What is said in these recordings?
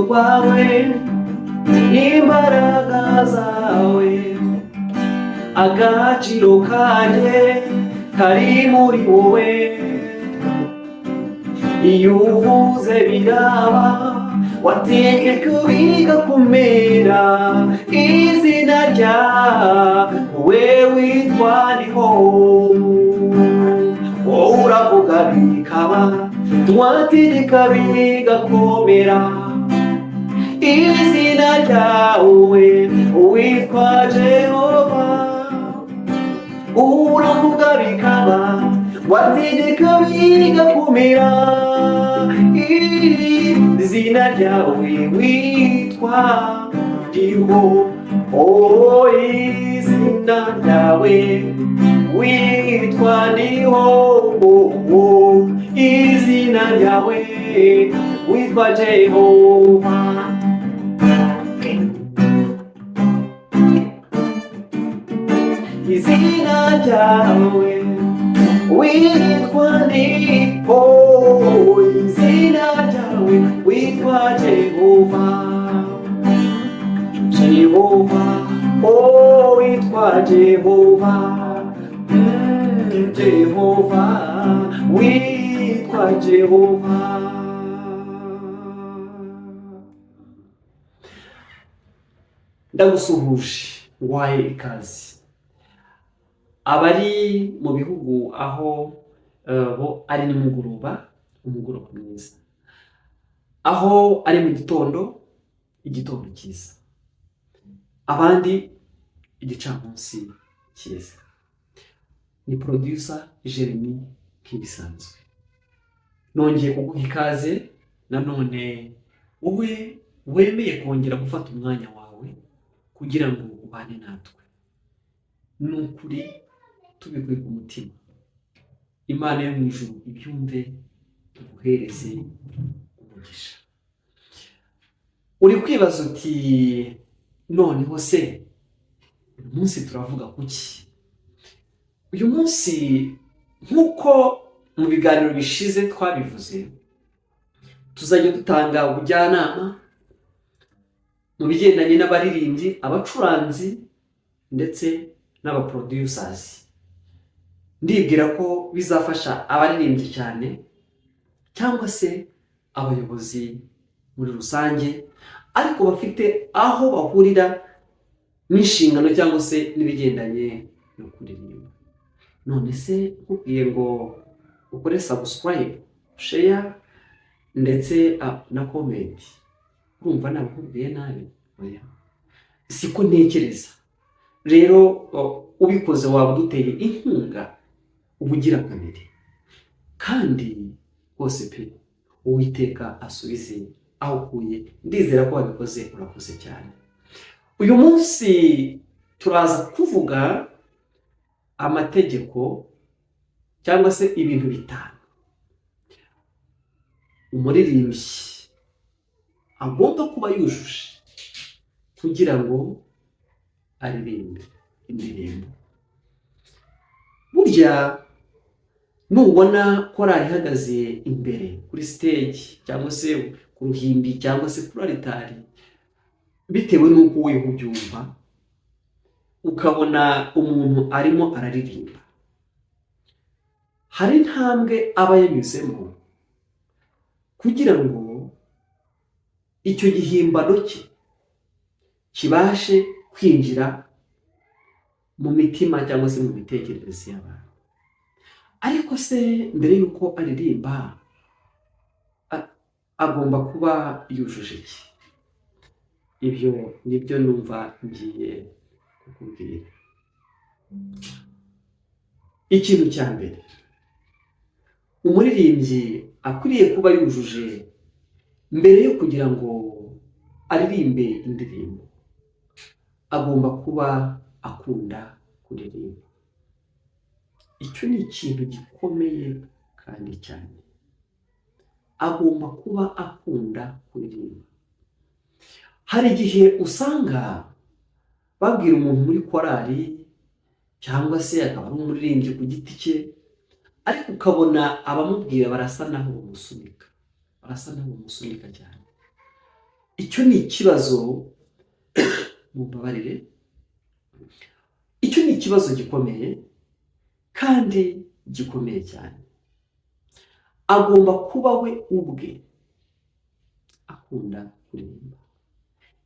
rwawe n'imbaraga zawe, agaciro kanjye kari muri wowe. Iyo uvuze biraba, wategeka bigakomera, izina ryawe witwa ndiho. Wowe uravuga bikaba, wategeka bigakomera, izina ryawe witwa Jehova. Uravuga bikaba, wategeka bigakomera, izina ryawe witwa ndiho. Oh, izina ryawe witwa ndiho. Oh, izina ryawe witwa Jehova. Izina ryawe witwa ndiho. Izina ryawe witwa Jehova. Jehova, oh, witwa Jehova. Jehova, witwa Jehova. Ndagusuhuje, waye ikaze. Abari mu bihugu aho bo ari nimugoroba, umugoroba mwiza. Aho ari mu gitondo, igitondo cyiza. Abandi igicamunsi cyiza. Ni producer Jeremy Kibisanzwe. Nongeye kuguha ikaze nanone, wowe wemeye kongera gufata umwanya wawe kugira ngo ubane natwe. Nukuri tubikuye ku mutima. Imana yo mu ijuru ibyumve, tuguhereze umugisha. Uri kwibaza uti noneho se uyu munsi turavuga kuki? Uyu munsi nk'uko mu biganiro bishize twabivuze, tuzajya dutanga ubujyanama mu bigendanye n'abaririmbyi, abacuranzi ndetse n'abaproducers. Ndibwira ko bizafasha abaririmbyi cyane, cyangwa se abayobozi muri rusange, ariko bafite aho bahurira n'inshingano cyangwa se n'ibigendanye no kuririmba. None se nkubwiye ngo ukore subscribe, share ndetse na comment, urumva nabikubwiye nabi? Oya, siko ntekereza. Rero ubikoze waba uduteye inkunga ubugira kabiri, kandi bose pe Uwiteka asubize aho ukuye. Ndizera ko wabikoze, urakoze cyane. Uyu munsi turaza kuvuga amategeko cyangwa se ibintu bitanu umuririmbyi agomba kuba yujuje kugira ngo aririmbe indirimbo. Burya nubona korali ihagaze imbere kuri stage cyangwa se ku ruhimbi cyangwa se kuri alitari, bitewe n'uko wowe ubyumva, ukabona umuntu arimo araririmba, hari intambwe aba yanyuzemo kugira ngo icyo gihimbano cye kibashe kwinjira mu mitima cyangwa se mu mitekerereze y'abantu. Ariko se mbere y'uko aririmba agomba kuba yujuje iki? Ibyo nibyo numva ngiye kukubwira. Ikintu cya mbere umuririmbyi akwiriye kuba yujuje mbere yo kugira ngo aririmbe indirimbo, agomba kuba akunda kuririmba. Icyo ni ikintu gikomeye kandi cyane. Agomba kuba akunda kuririmba. Hari igihe usanga babwira umuntu muri korali cyangwa se akaba ari umuririmbyi ku giti cye, ariko ukabona abamubwira barasa naho bamusunika cyane. icyo ni ikibazo, mumbabarire, icyo ni ikibazo gikomeye kandi gikomeye cyane. Agomba kuba we ubwe akunda kuririmba.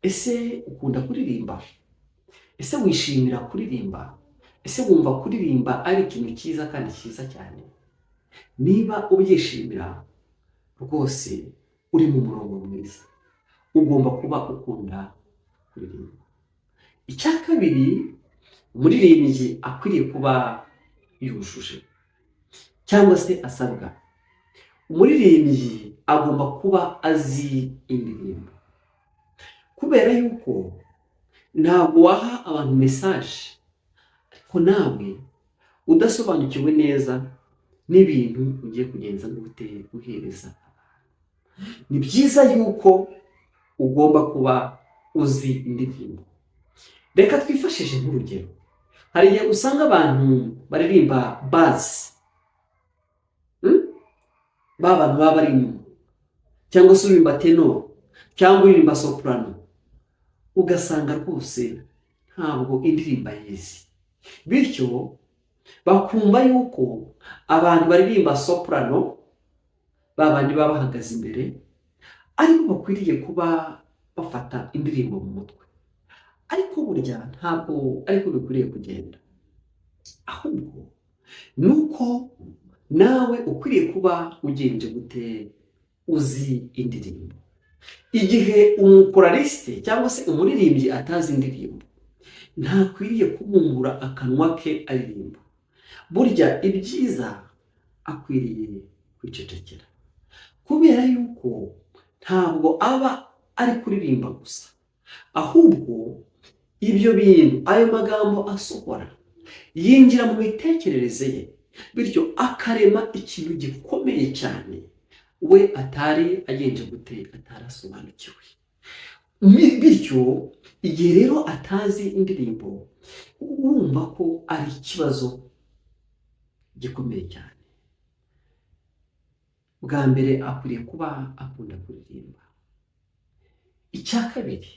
Ese ukunda kuririmba? Ese wishimira kuririmba? Ese wumva kuririmba ari ikintu cyiza kandi cyiza cyane? Niba ubyishimira rwose uri mu murongo mwiza, ugomba kuba ukunda kuririmba. Icya kabiri, umuririmbyi akwiriye kuba yujuje cyangwa se asabwa. Umuririmbyi agomba kuba azi indirimbo, kubera yuko ntabwo waha abantu mesaje ariko nawe udasobanukiwe neza n'ibintu ugiye kugenza n'ute guhereza abantu. Ni byiza yuko ugomba kuba uzi indirimbo. Reka twifashishe nk'urugero. Hari igihe usanga abantu baririmba bazi, ba bantu baba bari inyuma, cyangwa se uririmba tenor cyangwa uririmba soprano, ugasanga rwose ntabwo indirimbo yizi, bityo bakumva yuko abantu baririmba soprano, ba bandi baba bahagaze imbere, ariko bakwiriye kuba bafata indirimbo mu mutwe. Ariko burya ntabwo ariko bikwiriye kugenda, ahubwo ni uko nawe ukwiriye kuba ugenje gute uzi indirimbo. Igihe umukoraliste cyangwa se umuririmbyi atazi indirimbo, ntakwiriye kubumbura akanwa ke aririmba. Burya ibyiza akwiriye kwicecekera, kubera yuko ntabwo aba ari kuririmba gusa, ahubwo ibyo bintu, ayo magambo asohora yinjira mu mitekerereze ye, bityo akarema ikintu gikomeye cyane we atari agenje gute, atarasobanukiwe. Bityo igihe rero atazi indirimbo, urumva ko ari ikibazo gikomeye cyane. Bwa mbere akwiriye kuba akunda kuririmba. Icya kabiri,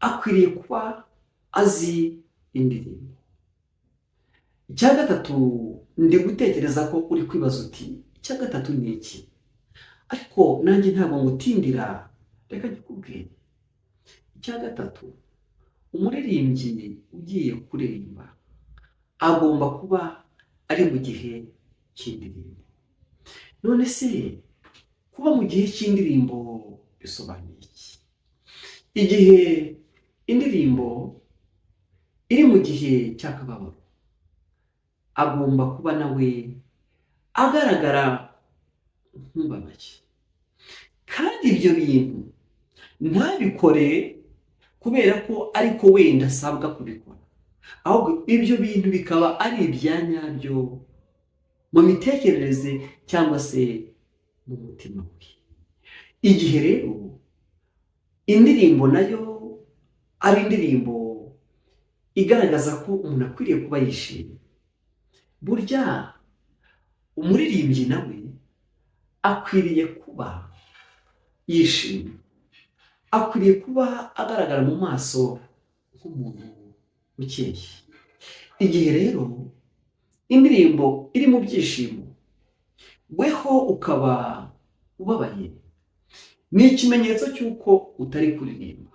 akwiriye kuba azi indirimbo. Icya gatatu, ndi gutekereza ko uri kwibaza uti icya gatatu ni iki? Ariko nanjye ntabwo ngutindira, reka nkikubwire. Icya gatatu, umuririmbyi ugiye kuririmba agomba kuba ari mu gihe cy'indirimbo. None se kuba mu gihe cy'indirimbo bisobanuye iki? Igihe indirimbo iri mu gihe cy'akababaro, agomba kuba nawe agaragara nk'ubabaye, kandi ibyo bintu ntabikore kubera ko ariko wenda asabwa kubikora, ahubwo ibyo bintu bikaba ari ibya nyabyo mu mitekerereze cyangwa se mu mutima we. Igihe rero indirimbo nayo ari indirimbo igaragaza ko umuntu akwiriye kuba yishimye, burya umuririmbyi nawe akwiriye kuba yishimye, akwiriye kuba agaragara mu maso nk'umuntu ukeye. Igihe rero indirimbo iri mu byishimo, weho ukaba ubabaye, ni ikimenyetso cy'uko utari kuririmba.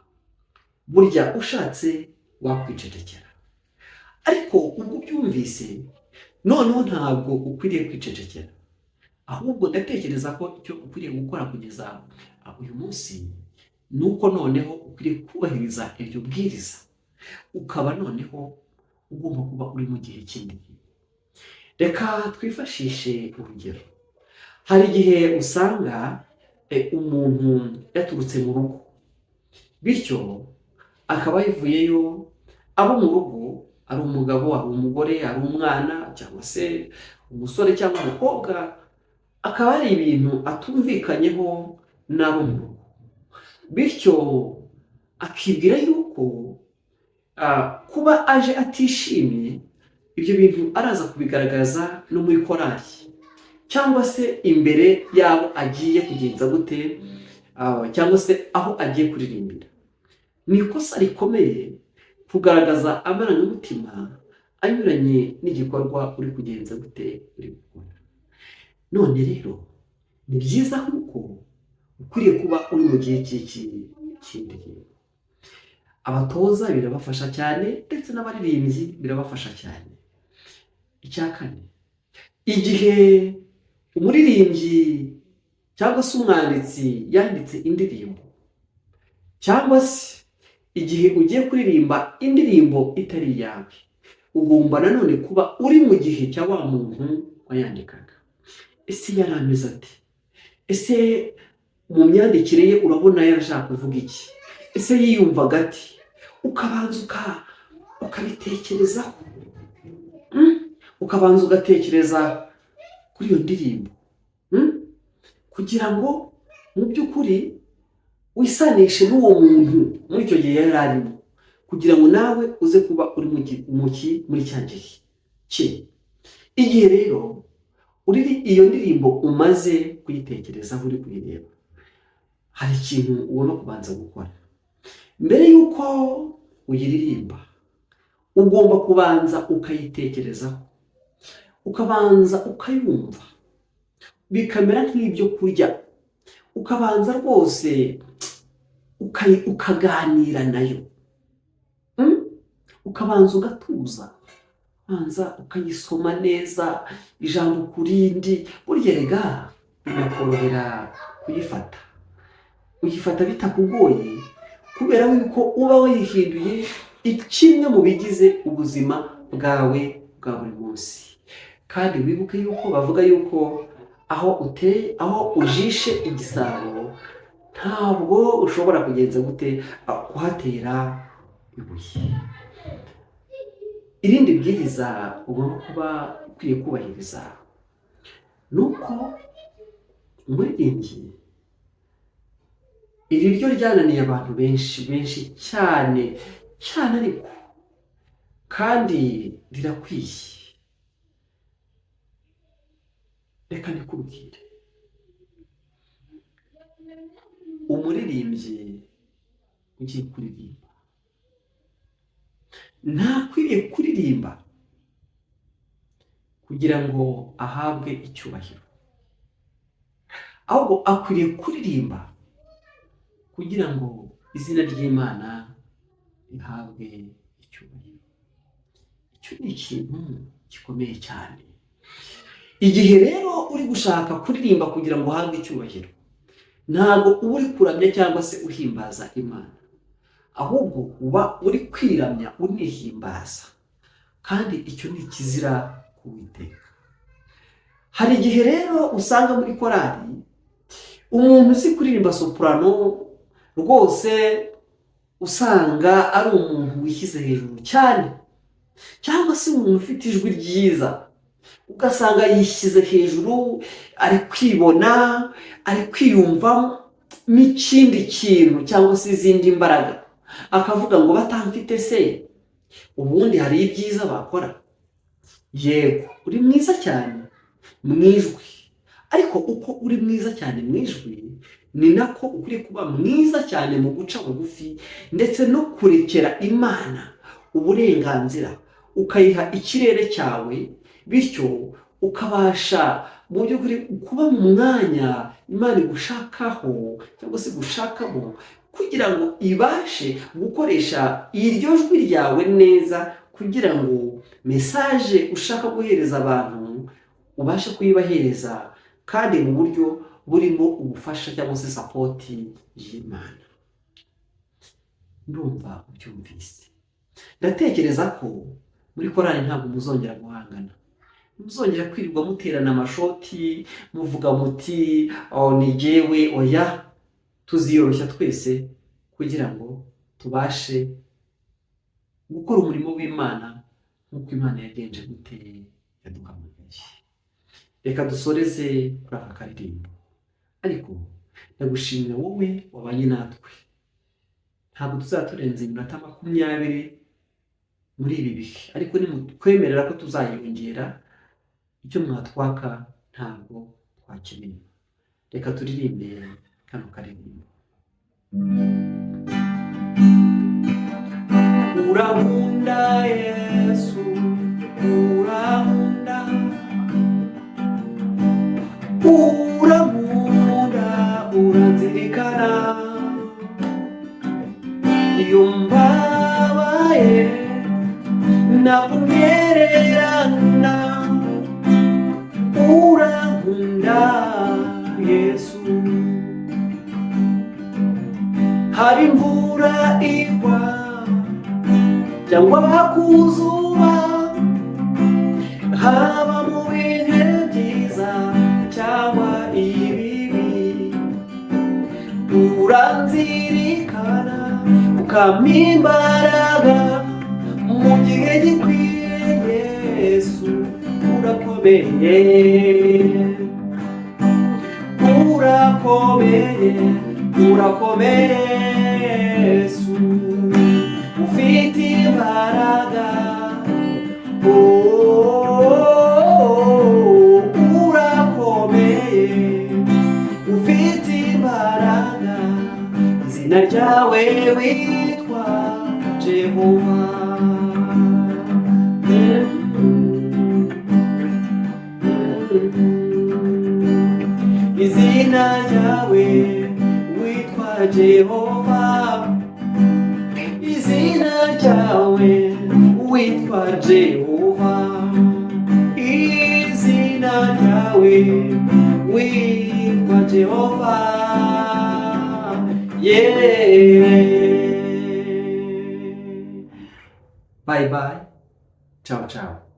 Burya ushatse wakwicecekera, ariko ubwo ubyumvise noneho ntabwo ukwiriye kwicecekera, ahubwo ndatekereza ko icyo ukwiriye gukora kugeza uyu munsi ni uko noneho ukwiriye kubahiriza iryo bwiriza, ukaba noneho ugomba kuba uri mu gihe cy'indirimbo. Reka twifashishe urugero. Hari igihe usanga umuntu yaturutse mu rugo, bityo akaba yivuyeyo, abo mu rugo ari umugabo, ari umugore, ari umwana, cyangwa se umusore cyangwa umukobwa, akaba ari ibintu atumvikanyeho n'abo mu rugo, bityo akibwira yuko kuba aje atishimye, ibyo bintu araza kubigaragaza no muri korali, cyangwa se imbere yabo agiye kugenza gute, cyangwa se aho agiye kuririmbira. Ni ikosa rikomeye kugaragaza amarangamutima anyuranye n'igikorwa uri kugenza gute uri gukora. None rero ni byiza kuko ukwiriye kuba uri mu gihe cy'indirimbo. Abatoza birabafasha cyane ndetse n'abaririmbyi birabafasha cyane. Icya kane, igihe umuririmbyi cyangwa se umwanditsi yanditse indirimbo, cyangwa se igihe ugiye kuririmba indirimbo itari iyawe, ugomba nanone kuba uri mu gihe cya wa muntu wayandikaga. Ese yari ameze ate? Ese mu myandikire ye urabona yarashaka kuvuga iki? Ese yiyumvaga ati? Ukabanza ukabitekerezaho, ukabanza ugatekereza kuri iyo ndirimbo, kugira ngo mu by'ukuri wisanishe n'uwo muntu muri icyo gihe yari arimo, kugira ngo nawe uze kuba uri muri cya gihe cye. Igihe rero iyo ndirimbo umaze kuyitekerezaho uri kuyireba, hari ikintu ugomba kubanza gukora. Mbere y'uko uyiririmba, ugomba kubanza ukayitekerezaho, ukabanza ukayumva, bikamera nk'ibyo kurya, ukabanza rwose ukaganira nayo, ukabanza ugatuza, ukabanza ukayisoma neza ijambo ku rindi. Burya rega binakorohera kuyifata, uyifata bitakugoye, kubera yuko uba wayihinduye kimwe mu bigize ubuzima bwawe bwa buri munsi. Kandi wibuke yuko bavuga yuko aho ujishe igisabo ntabwo ushobora kugenza gute kuhatera ibuye. Irindi bwiriza ugomba kuba ukwiye kubahiriza ni uko umuririmbyi, iri ryo ryananiye abantu benshi cyane ariko kandi rirakwiye. Reka nikubwire, umuririmbyi ugiye kuririmba ntakwiriye kuririmba kugira ngo ahabwe icyubahiro, ahubwo akwiriye kuririmba kugira ngo izina ry'Imana rihabwe icyubahiro. Icyo ni ikintu gikomeye cyane. Igihe rero uri gushaka kuririmba kugira ngo uhabwe icyubahiro, ntabwo uba uri kuramya cyangwa se uhimbaza Imana, ahubwo uba uri kwiramya unihimbaza, kandi icyo ni ikizira ku Uwiteka. Hari igihe rero usanga muri korali umuntu uzi kuririmba soprano rwose usanga ari umuntu wishyize hejuru cyane, cyangwa se umuntu ufite ijwi ryiza, ugasanga yishyize hejuru, ari kwibona, ari kwiyumvamo n'ikindi kintu cyangwa se izindi mbaraga, akavuga ngo batamfite se ubundi hari ibyiza bakora. Yego, uri mwiza cyane mu ijwi, ariko uko uri mwiza cyane mu ijwi ni nako ukwiye kuba mwiza cyane mu guca bugufi, ndetse no kurekera Imana uburenganzira, ukayiha ikirere cyawe, bityo ukabasha mu by'ukuri kuba mu mwanya Imana igushakaho cyangwa se gushakamo, kugira ngo ibashe gukoresha iryo jwi ryawe neza, kugira ngo mesaje ushaka guhereza abantu ubashe kuyibahereza, kandi mu buryo burimo ubufasha cyangwa se sapoti y'Imana. Ndumva ubyumvise. Ndatekereza ko muri korali ntabwo muzongera guhangana, muzongera kwirirwa muterana amashoti muvuga muti ni jyewe, oya, tuziyoroshya twese kugira ngo tubashe gukora umurimo w'Imana nk'uko Imana yagenje gute yaduhamagaye. Reka dusoreze kuri aka karirimbo, ariko ndagushimira wowe wabanye natwe. Ntabwo tuzaturenza iminota 20 muri ibi bihe, ariko nimutwemerera ko tuzayongera, icyo mwatwaka ntabwo twakeneye. Reka turirimbe kano karirimbo. Urankunda Yesu, urankunda, urankunda, uranzirikana, iyo mbabaye nakunyererana, urankunda Yesu. Haba imvura igwa cyangwa hakuzuba, haba mu bihe byiza cyangwa ibibi, uranzirikana ukampa imbaraga mu gihe gikwiye. Yesu urakomeye, urakomeye, urakomeye Yesu, ufite imbaraga. Urakomeye, ufite imbaraga, izina ryawe witwa Jehova. Izina ryawe witwa Jehova, izina ryawe witwa Jehova, izina ryawe witwa Jehova. Yeah. Bye bye. Ciao ciao.